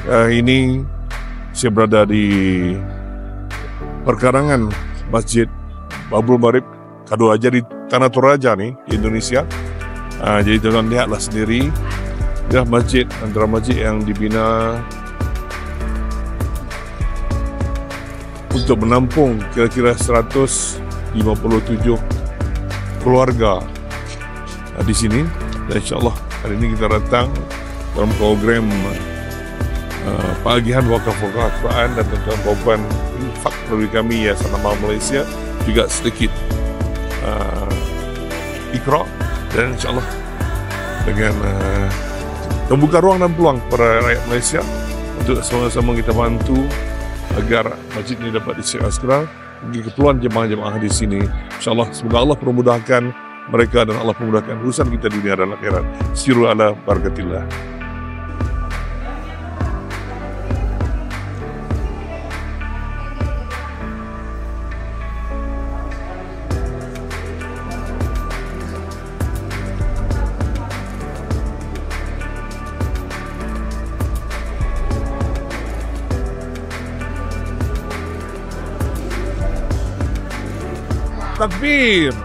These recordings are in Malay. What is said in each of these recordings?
Ini saya berada di perkarangan Masjid Babul Marib Kadu Aja di Tanah Toraja nih, di Indonesia. Jadi teman-teman lihatlah sendiri, dah masjid, antara masjid yang dibina untuk menampung kira-kira 157 keluarga di sini. Dan insyaAllah hari ini kita datang dalam program pagihan wakaf-wakaf Quran dan tentang program infak melalui kami Yayasan Amal Malaysia, juga sedikit Iqra, dan insyaAllah dengan membuka ruang dan peluang para rakyat Malaysia untuk sama-sama kita bantu agar masjid ini dapat disegera bagi keperluan jemaah-jemaah di sini. InsyaAllah semoga Allah permudahkan mereka dan Allah permudahkan urusan kita di dunia dan akhirat. Siru ala barakatillah. Takbir.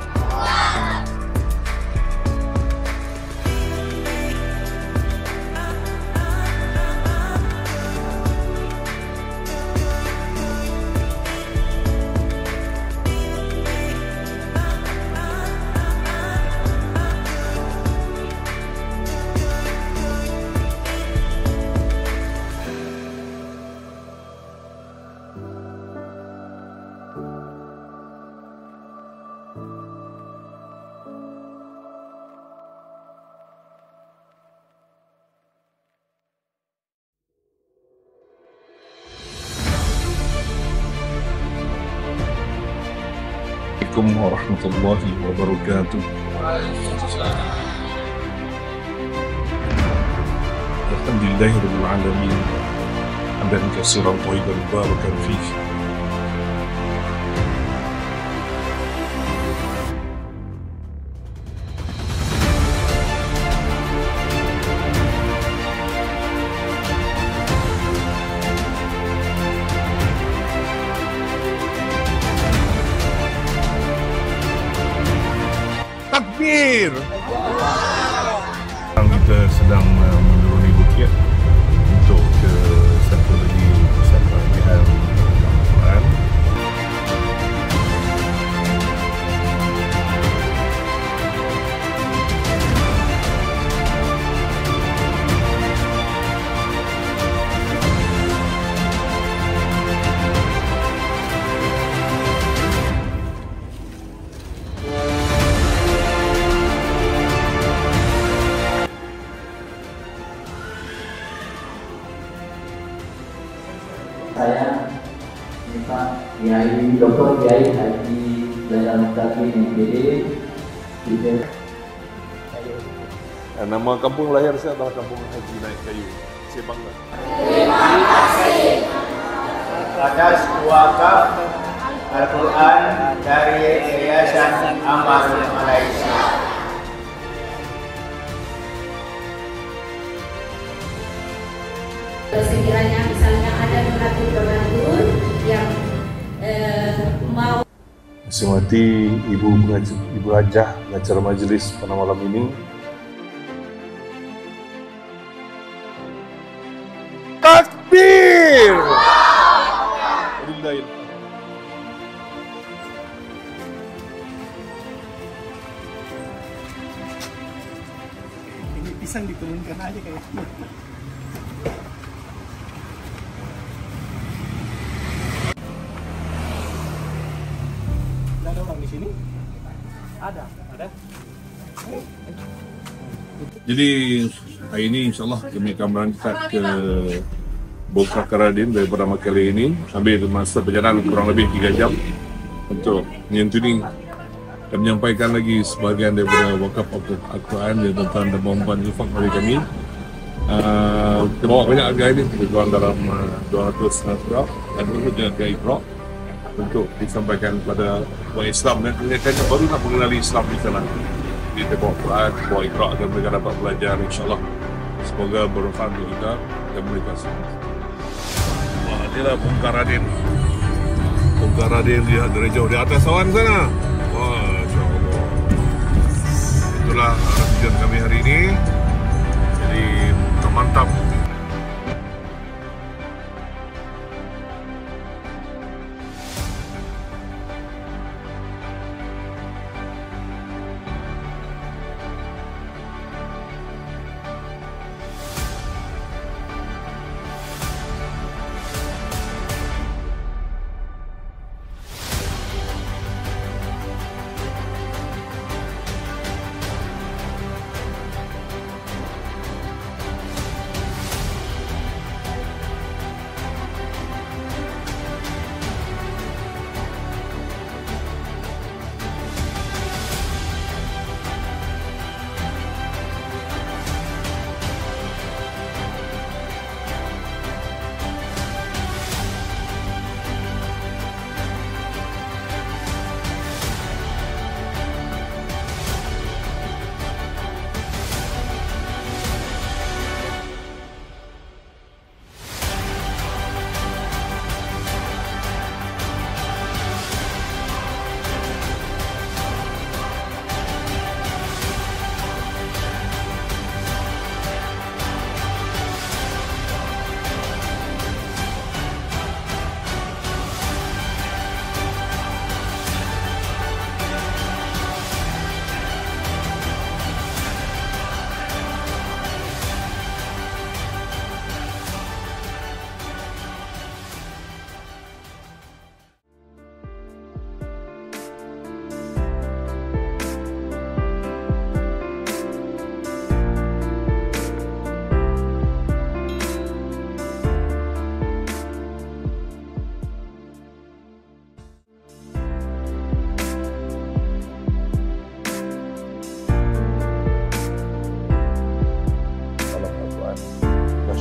Assalamualaikum warahmatullahi wabarakatuh. Alhamdulillahirabbil alamin. Hamdan katsiran thayyiban mubarakan fihi. Takbir. Kita sedang menuruni bukit untuk ke satu lagi pusat pagihan Quran. Saya minta Kiai Dr. Kiai Haji Zainal Mustaqim MPD. Nama kampung lahir saya adalah Kampung Haji Naik Kayu. Saya bangga. Terima kasih atas wakaf Al-Quran dari Yayasan Amal Malaysia. Sekiranya misalnya ada donatur yang mau. Saya hormati Ibu Hajah pengacara majlis pada malam ini. Takbir. Ini pisang diturunkan aja kayak. Ada orang di sini? Ada. Jadi hari ini insyaAllah kami akan berangkat ke Bukit Karadin daripada Makale ini, sambil masa perjalanan kurang lebih 3 jam untuk menyentuni dan menyampaikan lagi sebahagian daripada wakaf Al-Quran yang tentang dan infak dari kami. Kita bawa banyak harga ini, kita dalam 200 nasrah dan juga harga Iqra untuk disampaikan kepada umat Islam, dan mereka baru nak mengenali Islam di sana. Kita bawa Quran, bawa Iqra agar mereka dapat belajar, insyaAllah. Semoga bermanfaat untuk kita dan mereka semua. inilah Bongkar Radin. Bongkar Radin lihat dari jauh di atas awan sana. Masya Allah. Itulah tujuan kami hari ini. Jadi mantap.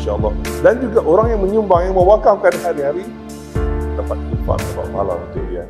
InsyaAllah. Dan juga orang yang menyumbang, yang mewakafkan hari-hari dapat infak, dapat pahala untuk dia.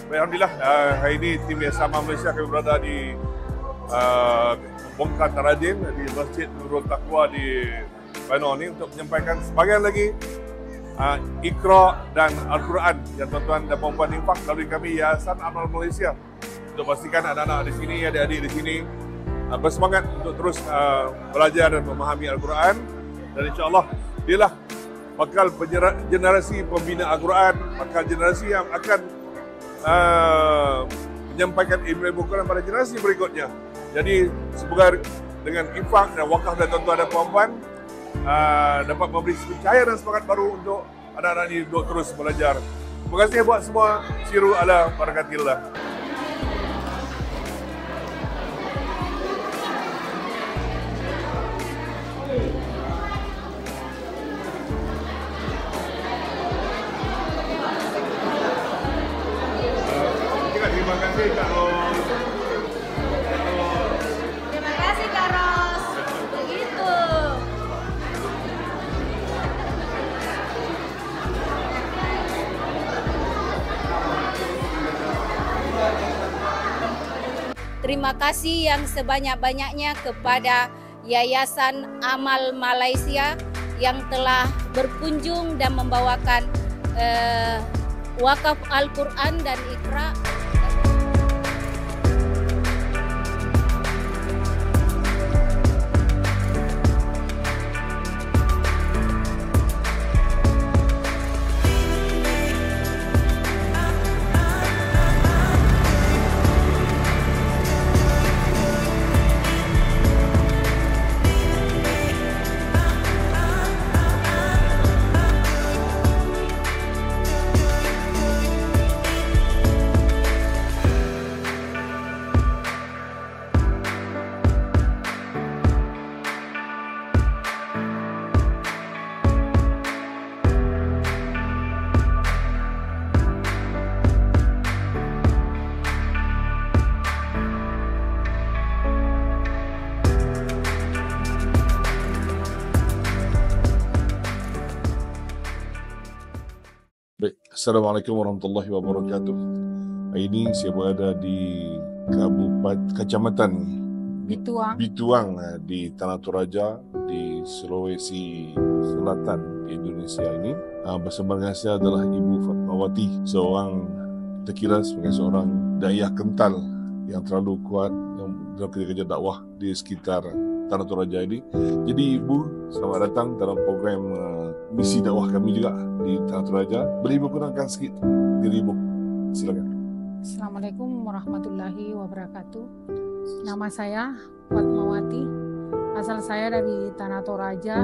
Alhamdulillah, hari ini tim Yayasan Malaysia kami berada di Bongkar Radin di Masjid Nurul Taqwa di Banor ini untuk menyampaikan sebagian lagi Iqra dan Al-Quran yang tuan-tuan dan puan-puan infak melalui kami Yayasan Amal Malaysia untuk pastikan anak-anak di sini, adik-adik di sini bersemangat untuk terus belajar dan memahami Al-Quran, dan insya-Allah dialah bakal generasi pembina Al-Quran, bakal generasi yang akan menyampaikan ilmu Al-Quran pada generasi berikutnya. Jadi semoga dengan infak dan wakaf dan tuan-tuan dan puan-puan dapat memberi kepercayaan dan semangat baru untuk anak-anak ini untuk terus belajar. Terima kasih buat semua. Siru ala barakatillah. Terima kasih Kak Ros. Terima kasih Kak Ros. Begitu. Terima kasih yang sebanyak-banyaknya kepada Yayasan Amal Malaysia yang telah berkunjung dan membawakan wakaf Al-Quran dan Iqra. Assalamualaikum warahmatullahi wabarakatuh. Hari ini saya berada di Kecamatan Bituang di Tanah Toraja di Sulawesi Selatan di Indonesia ini. Bersama dengan saya adalah Ibu Fatmawati, kita kira sebagai seorang dai kental yang terlalu kuat yang dalam kerja dakwah di sekitar Tanah Toraja ini. Jadi Ibu, selamat datang dalam program misi dakwah kami juga di Tanah Toraja. Boleh Ibu kenalkan sedikit diri Ibu? Silakan. Assalamualaikum warahmatullahi wabarakatuh. Nama saya Fatmawati. Asal saya dari Tanah Toraja,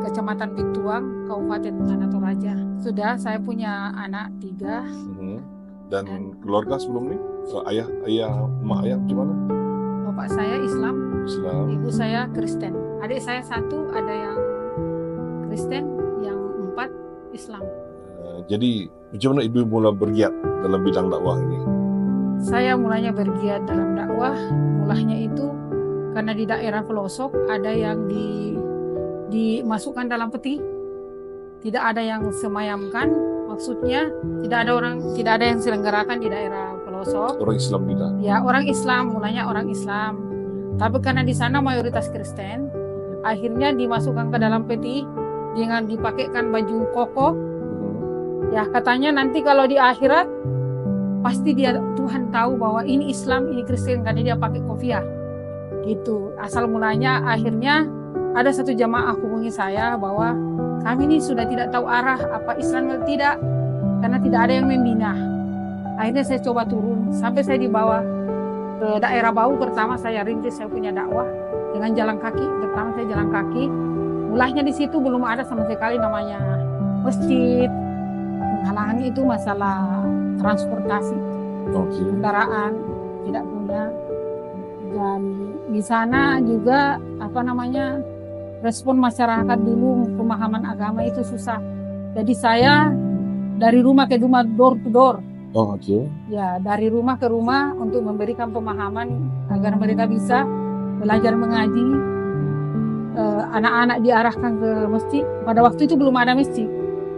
Kecamatan Bituang, Kabupaten Tanah Toraja. Sudah saya punya anak 3. Dan keluarga sebelum ini? Mak ayah gimana? Bapak saya Islam, ibu saya Kristen. Adik saya 1, ada yang Kristen, yang 4 Islam. Jadi macam mana Ibu mulai bergiat dalam bidang dakwah ini? Saya mulanya bergiat dalam dakwah, mulanya itu karena di daerah pelosok ada yang dimasukkan dalam peti, tidak ada yang semayamkan, maksudnya tidak ada yang selenggarakan di daerah pelosok. Orang Islam tidak? Ya, orang Islam, mulanya orang Islam. Tapi karena di sana mayoritas Kristen, akhirnya dimasukkan ke dalam peti dengan dipakaikan baju koko. Ya, katanya nanti kalau di akhirat pasti Tuhan tahu bahwa ini Islam, ini Kristen, karena dia pakai kopiah. Gitu. Asal mulanya akhirnya ada satu jamaah hubungi saya bahwa kami ini sudah tidak tahu arah apa Islam atau tidak, karena tidak ada yang membina. Akhirnya saya coba turun, sampai saya dibawa ke daerah Bau. Pertama saya rintis, saya punya dakwah dengan jalan kaki. Pertama saya jalan kaki, mulainya di situ belum ada sama sekali namanya masjid. Penghalangan itu masalah transportasi, kendaraan tidak punya. Dan di sana juga respon masyarakat dulu pemahaman agama itu susah. Jadi saya dari rumah ke rumah, door to door. Ya, dari rumah ke rumah untuk memberikan pemahaman agar mereka bisa belajar mengaji. Anak-anak diarahkan ke masjid. Pada waktu itu belum ada masjid,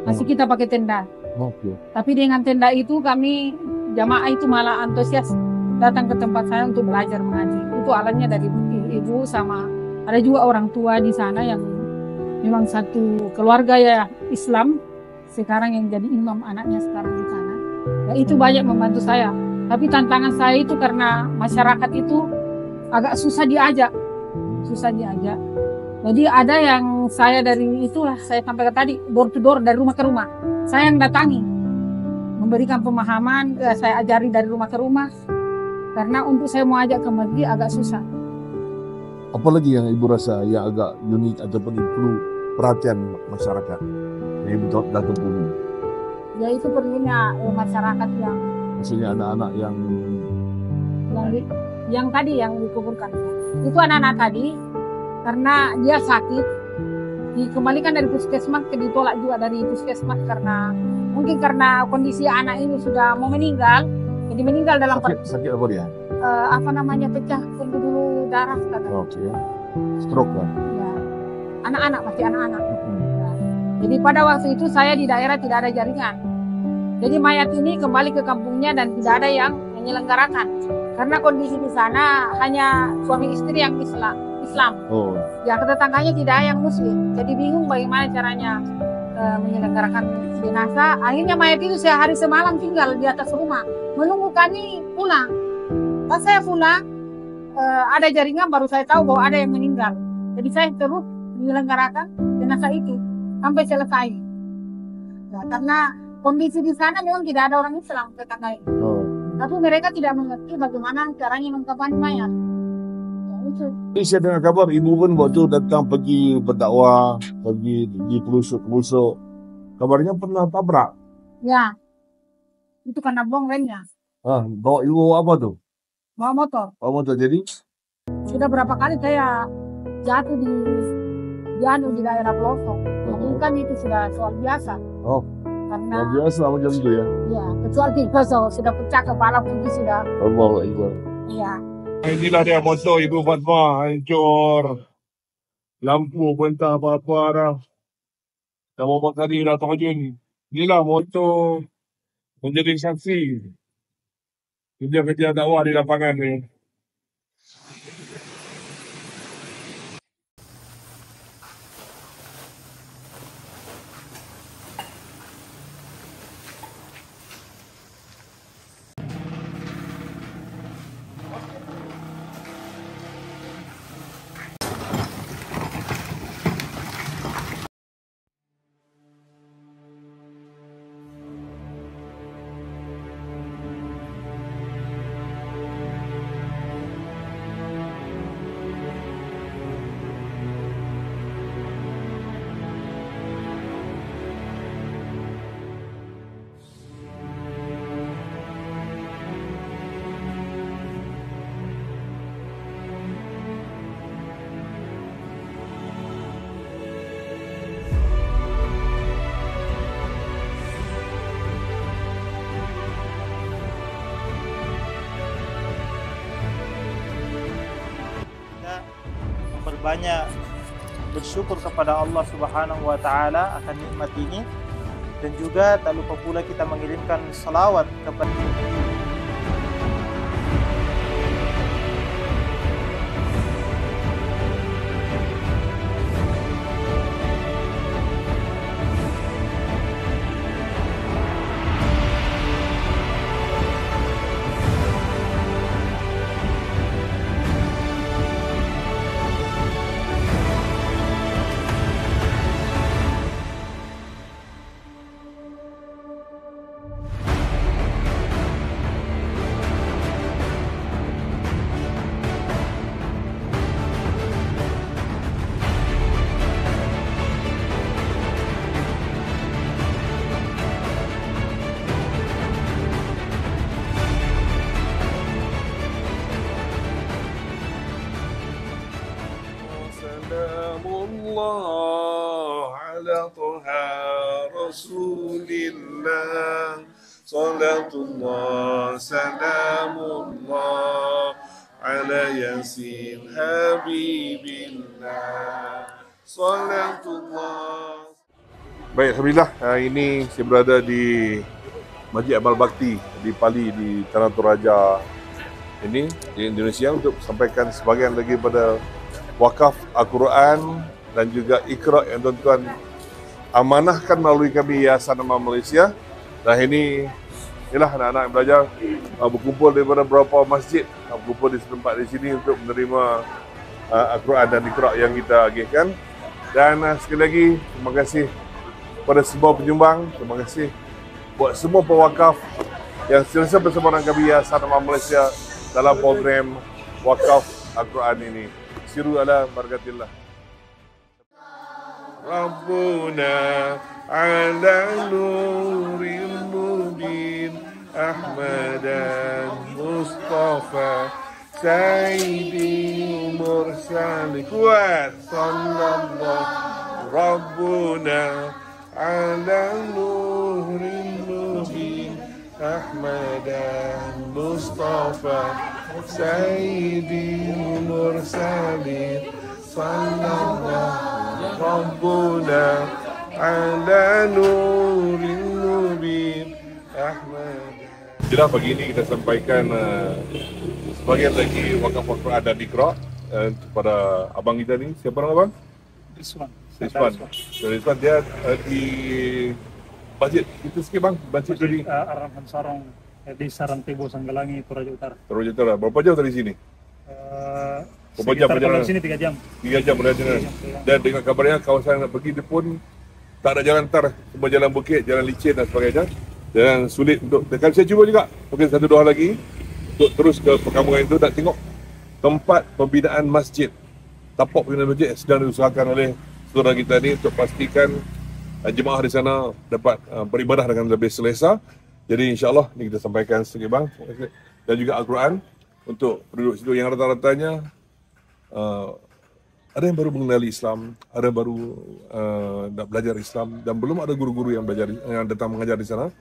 masih kita pakai tenda. Tapi dengan tenda itu kami jamaah itu malah antusias datang ke tempat saya untuk belajar mengaji. Itu alatnya dari ibu sama ada juga orang tua di sana yang memang satu keluarga ya Islam. Sekarang yang jadi imam anaknya sekarang di sana. Ya, itu banyak membantu saya. Tapi tantangan saya itu karena masyarakat itu agak susah diajak. Jadi ada yang saya dari itulah saya sampaikan tadi, door to door, dari rumah ke rumah. Saya yang datangi, memberikan pemahaman, saya ajari dari rumah ke rumah. Karena untuk saya mau ajak ke masjid agak susah. Apalagi yang Ibu rasa yang agak unik ataupun perlu perhatian masyarakat yang Ibu datang dulu? Ya itu perlunya masyarakat yang maksudnya anak-anak yang tadi yang dikuburkan. Itu anak-anak tadi karena dia sakit dikembalikan dari puskesmas, ditolak juga dari puskesmas karena mungkin karena kondisi anak ini sudah mau meninggal. Jadi meninggal dalam sakit apa dia? Pecah pembuluh darah katanya. Stroke kan? Ya. Anak-anak, masih anak-anak. Ya. Jadi pada waktu itu saya di daerah tidak ada jaringan. Jadi mayat ini kembali ke kampungnya dan tidak ada yang menyelenggarakan. Karena kondisi di sana hanya suami istri yang Islam. Ya, tetangganya tidak ada yang Muslim. Jadi bingung bagaimana caranya menyelenggarakan jenazah. Akhirnya mayat itu sehari semalam tinggal di atas rumah, menunggu kami pulang. Pas saya pulang, ada jaringan, baru saya tahu bahwa ada yang meninggal. Jadi saya terus menyelenggarakan jenazah itu sampai selesai. Ya, karena kondisi di sana memang tidak ada orang Islam tetangga itu. Tapi mereka tidak mengerti bagaimana caranya mengkafani mayat. Ini saya dengar kabar Ibu pun waktu datang pergi berdakwah, pergi di pelosok-pelosok. Kabarnya pernah tabrak. Ya, itu karena bong remnya. Bawa Ibu apa tuh? Bawa motor. Jadi? Sudah berapa kali saya jatuh di daerah pelosok. Mungkin itu sudah soal biasa. Karena biasa macam itu ya? Iya, kecuali sudah pecah kepala pun sudah. Iya. Inilah dia motor Ibu Fatma, hancur. Lampu pun tak apa-apa dah. Dah berapa kali dah terjun. Inilah moto menjadi saksi kerja-kerja dakwah di lapangan ni. Memperbanyak bersyukur kepada Allah Subhanahu wa taala akan nikmat ini, dan juga tak lupa pula kita mengirimkan salawat kepada Salamullah ala Taha Rasulillah, salatullah salamullah ala Yasin Habibillah, salatullah. Baik, alhamdulillah, ini saya berada di Masjid Amal Bakti di Pali, di Tanah Toraja ini di Indonesia, untuk sampaikan sebahagian lagi pada wakaf Al-Quran dan juga Iqra yang tuan-tuan amanahkan melalui kami Yayasan Amal Malaysia. Dan inilah anak-anak yang belajar berkumpul daripada beberapa masjid, berkumpul di setempat di sini untuk menerima Al-Quran dan Iqra yang kita agihkan. Dan sekali lagi terima kasih kepada semua penyumbang, terima kasih buat semua pewakaf yang sentiasa bersama dengan kami Yayasan Amal Malaysia dalam program wakaf Al-Quran ini. Siru ala barakatillah. Rabbuna ala nuril mubin Ahmadan Mustafa Sayyidi Mursali kuat sallallahu Rabbuna ala nuril mubin Ahmadan Mustafa Sayyidi Mursalin sallallahu Rabbuna ala nurin mubin Ahmad. Jadi pagi ini kita sampaikan sebagian lagi wakaf Al-Quran dan Iqra kepada abang kita ni. Siapa nama abang? Rizwan. Rizwan dia di masjid itu sikit bang, masjid tadi Ar-Rahman Sarong di Sarantebo Sanggalangi, Toraja Utara. Toraja Utara. Berapa jauh dari sini? Berapa jam perjalanan? Sini 3 jam. 3 jam perjalanan. Dan dengan kabarnya kawasan yang nak pergi dia pun tak ada jalan tar, semua jalan bukit, jalan licin dan sebagainya. Dan sulit untuk dekat. Saya cuba juga mungkin 1-2 hari lagi untuk terus ke perkampungan itu dan tengok tempat pembinaan masjid. Tapak pembinaan masjid sedang diusahakan oleh saudara kita ni untuk pastikan jemaah di sana dapat beribadah dengan lebih selesa. Jadi insya-Allah ni kita sampaikan sedikit bang, dan juga Al-Quran untuk penduduk situ yang rata-ratanya ada yang baru mengenali Islam, ada yang baru nak belajar Islam, dan belum ada guru-guru yang belajar yang datang mengajar di sana.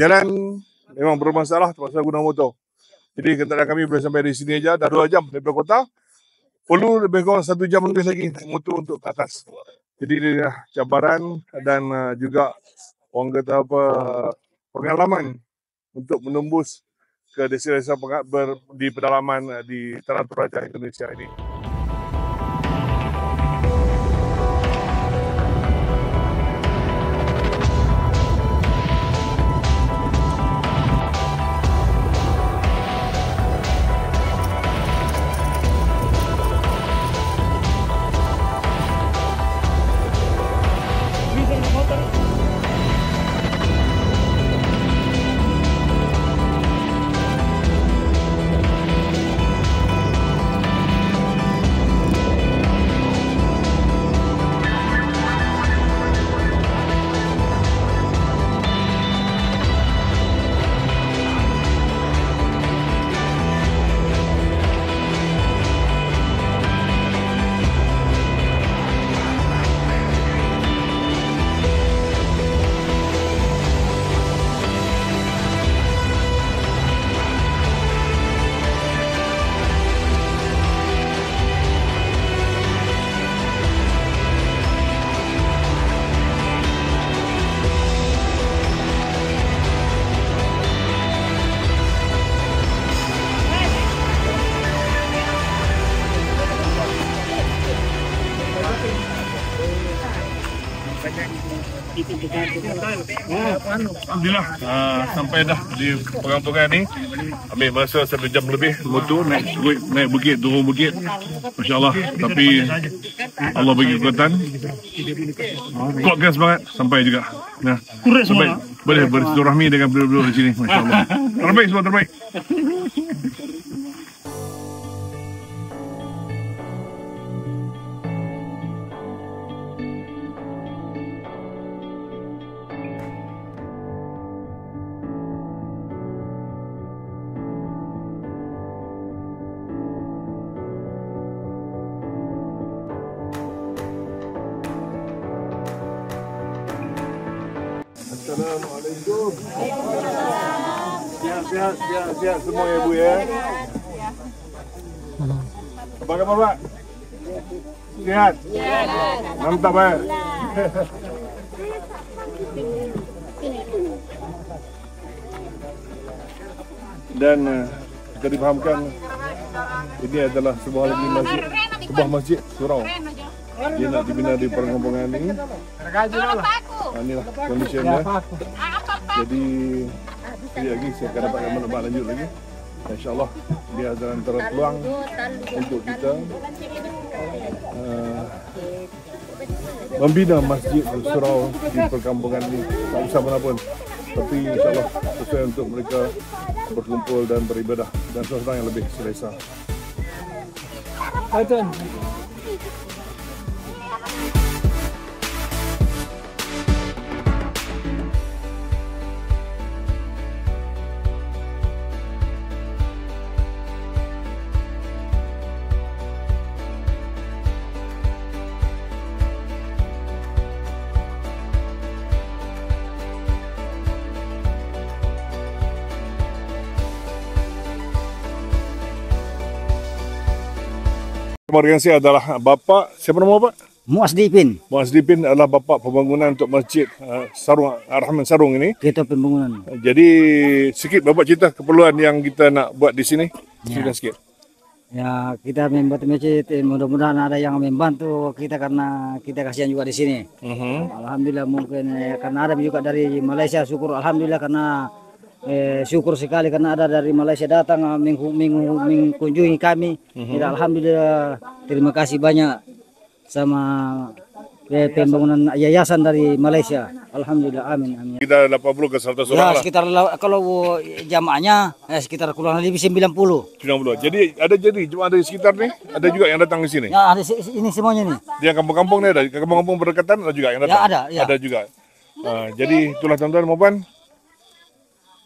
Jalan memang bermasalah terpaksa guna motor. Jadi kenderaan kami boleh sampai di sini aja, dah 2 jam daripada kota. Perlu lebih kurang 1 jam lebih lagi motor untuk ke atas. Jadi ini dah cabaran dan juga orang kata apa, pengalaman untuk menembus ke destinasi di pedalaman di Tanah Toraja Indonesia ini. Alhamdulillah sampai dah di perkampungan ni. Ambil masa 1 jam lebih motor naik bukit, turun bukit. Masya-Allah, tapi Allah bagi kekuatan. Kuatkan semangat sampai juga. Nah, sampai boleh bersilaturahmi dengan penduduk di sini. Masya-Allah. Terbaik, semua terbaik. Assalamualaikum. Siap semua ya Bu ya. Apa kabar Pak? Sihat? Mantap ya. Dan kita dipahamkan ini adalah sebuah masjid surau. Dia nak dibina di perkampungan ini. Inilah kondisinya. Jadi lagi saya akan dapat gambar lanjut lagi. InsyaAllah dia adalah antara peluang untuk kita membina masjid surau di perkampungan ini. Tak usah mana pun, tapi insyaAllah sesuai untuk mereka berkumpul dan beribadah dan suasana yang lebih selesa. Keluarga saya adalah Bapak, siapa nama Bapak? Muasdipin. Muasdipin adalah Bapak pembangunan untuk Masjid Sarung Ar-Rahman Sarung ini. Kita pembangunan. Jadi sikit Bapak cerita keperluan yang kita nak buat di sini. Cerita sikit. Ya, kita membuat masjid, mudah-mudahan ada yang membantu kita karena kita kasihan juga di sini. Alhamdulillah mungkin karena ada juga dari Malaysia, syukur alhamdulillah karena syukur sekali karena ada dari Malaysia datang mengunjungi kami. Jadi alhamdulillah terima kasih banyak sama pembangunan yayasan dari Malaysia. Alhamdulillah, amin amin. Kita 80 ke 100 orang ya, lah. sekitar kalau jamaahnya sekitar kurang lebih 90. Jadi ada cuma ada di sekitar nih, ada juga yang datang ke sini. Ya, ada ini semuanya nih. Di kampung-kampung nih ada, kampung-kampung berdekatan ada juga yang datang. Ya, ada juga. Jadi itulah tuan-tuan maupun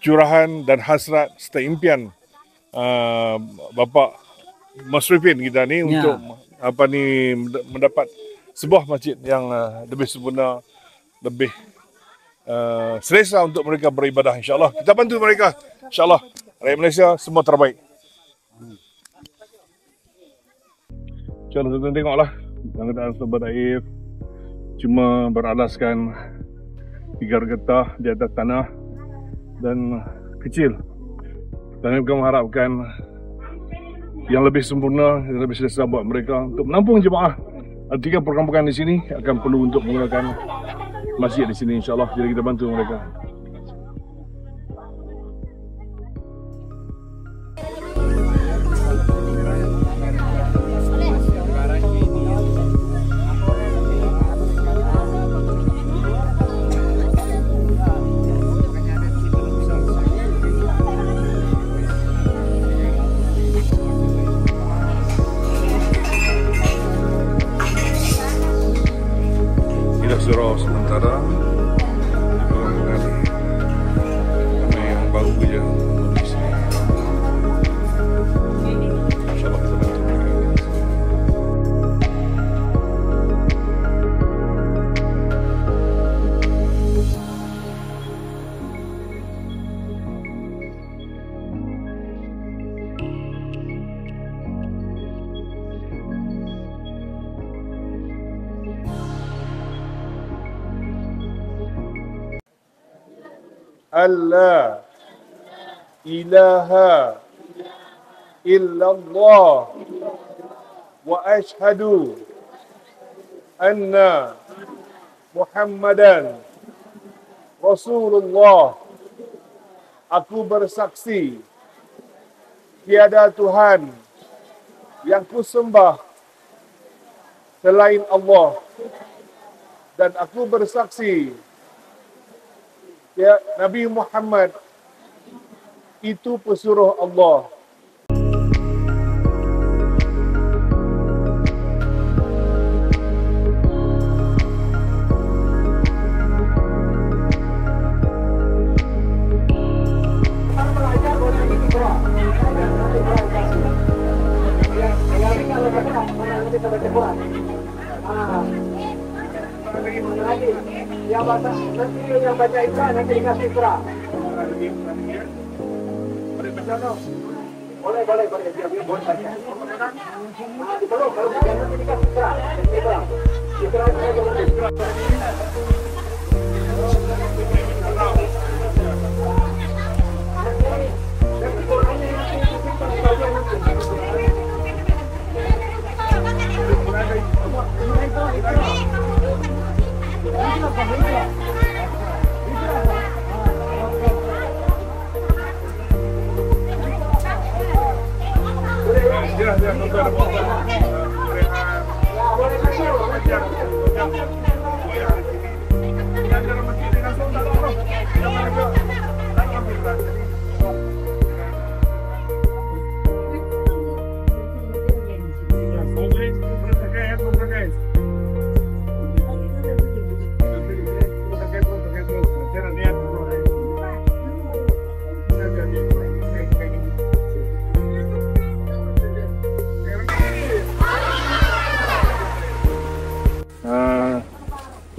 curahan dan hasrat serta impian Bapak Masrifin kita ni untuk mendapat sebuah masjid yang lebih sempurna, lebih selesa untuk mereka beribadah, insyaAllah. Kita bantu mereka, insyaAllah. Rakyat Malaysia semua terbaik. InsyaAllah tuan-tuan tengoklah, angkatan Sobat Air cuma beralaskan 3 getah di atas tanah dan kecil. Dan kami mengharapkan yang lebih sempurna, yang lebih selesa buat mereka untuk menampung jemaah. 3 perkampungan di sini akan perlu untuk menggunakan masjid di sini, insyaAllah. Jadi kita bantu mereka. Surau sementara di perkampungan kami yang baru saja di sini. InsyaAllah kita bantu mereka. alla ilaha illallah wa ashhadu anna Muhammadan Rasulullah. Aku bersaksi tiada Tuhan yang kusembah selain Allah, dan aku bersaksi ya, Nabi Muhammad itu pesuruh Allah. Yang baca Iqra nanti dikasih Iqra. Boleh. Biar boleh baca. Kalau nanti dikasih Iqra.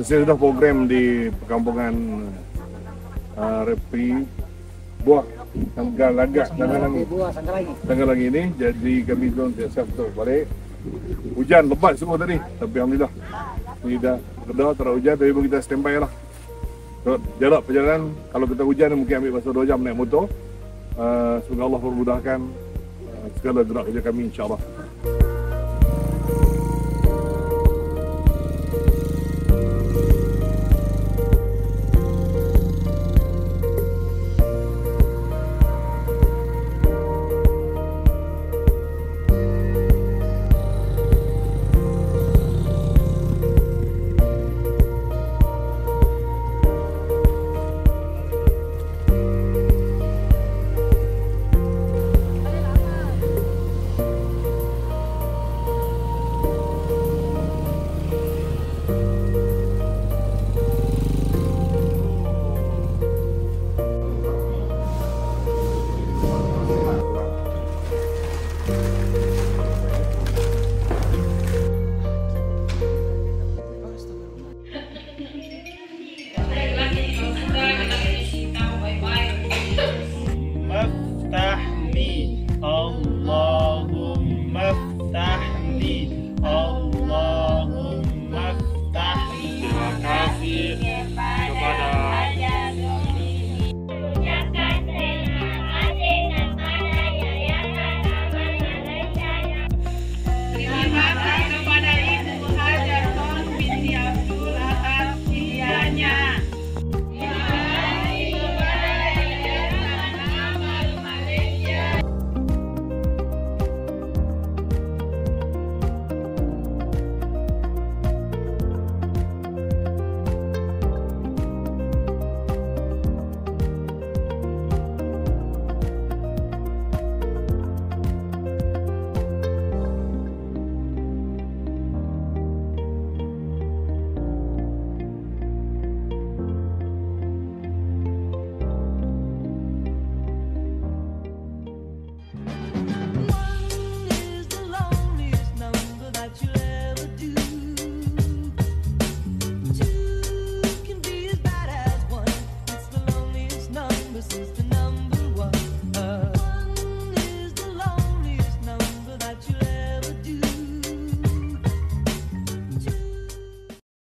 Saya sudah program di perkampungan Repi Buah Tanggalangi ini, jadi kami siap untuk balik. Hujan lebat semua tadi, tapi alhamdulillah ini dah reda, tak ada hujan, tapi kita standby lah. Jarak perjalanan kalau kita hujan mungkin ambil masa 2 jam naik motor. Semoga Allah memudahkan segala gerak kerja kami, insyaAllah.